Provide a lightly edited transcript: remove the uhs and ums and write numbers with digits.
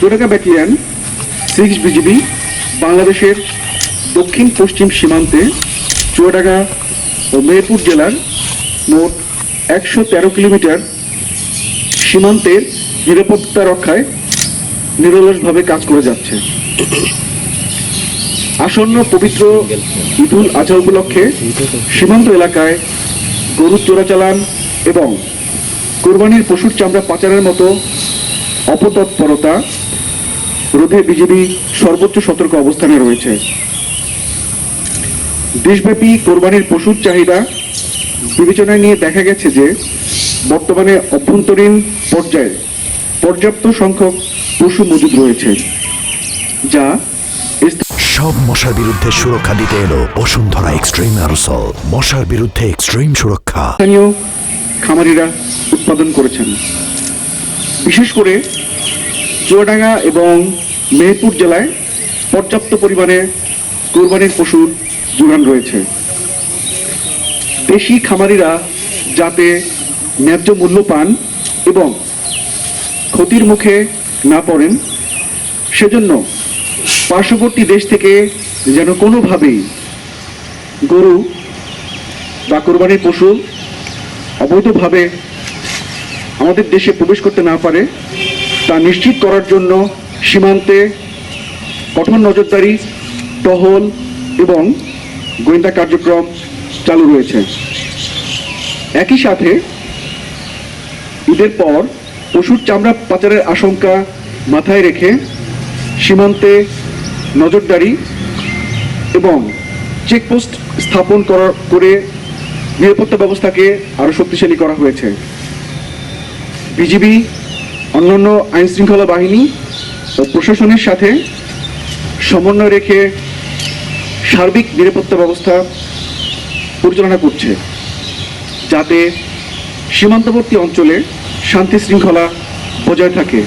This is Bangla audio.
চুয়াডাঙ্গা ব্যাটালিয়ন 6 বিজিবি বাংলাদেশের দক্ষিণ পশ্চিম সীমান্তে চুয়াডাঙ্গা ও মেহেরপুর জেলার মোট 113 কিলোমিটার সীমান্তের নিরাপত্তা রক্ষায় নিরলসভাবে কাজ করে যাচ্ছে। আসন্ন পবিত্র ঈদুল আজহা উপলক্ষে সীমান্ত এলাকায় গরু চোরাচালান এবং কোরবানির পশুর চামড়া পাচারের মতো অপতৎপরতা রোধে বিজিবি সর্বোচ্চ সতর্ক অবস্থানে রয়েছে। দেশব্যাপী কোরবানির পশুর চাহিদা বিবেচনায় নিয়ে দেখা গেছে যে বর্তমানে অভ্যন্তরীণ পর্যায়ে পর্যাপ্ত সংখ্যক পশু মজুদ রয়েছে, যা সব মশার বিরুদ্ধে সুরক্ষা দিতে এলো বসুন্ধরা এক্সট্রিম অ্যারোসল। মশার বিরুদ্ধে এক্সট্রিম সুরক্ষা স্থানীয় খামারিরা উৎপাদন করেছেন। বিশেষ করে চুয়াডাঙ্গা এবং মেহেরপুর জেলায় পর্যাপ্ত পরিমাণে কোরবানির পশুর যোগান রয়েছে। দেশি খামারিরা যাতে ন্যায্য মূল্য পান এবং ক্ষতির মুখে না পড়েন, সেজন্য পার্শ্ববর্তী দেশ থেকে যেন কোনোভাবেই গরু বা কোরবানির পশু অবৈধভাবে আমাদের দেশে প্রবেশ করতে না পারে তা নিশ্চিত করার জন্য সীমান্তে কঠোর নজরদারি, টহল এবং গোয়েন্দা কার্যক্রম চালু রয়েছে। একই সাথে ঈদের পর পশুর চামড়া পাচারের আশঙ্কা মাথায় রেখে সীমান্তে নজরদারি এবং চেকপোস্ট স্থাপন করে নিরাপত্তা ব্যবস্থাকে আরও শক্তিশালী করা হয়েছে। বিজিবি অন্যান্য আইনশৃঙ্খলা বাহিনী ও প্রশাসনের সাথে সমন্বয় রেখে সার্বিক নিরাপত্তা ব্যবস্থা পরিচালনা করছে, যাতে সীমান্তবর্তী অঞ্চলে শান্তি শৃঙ্খলা বজায় থাকে।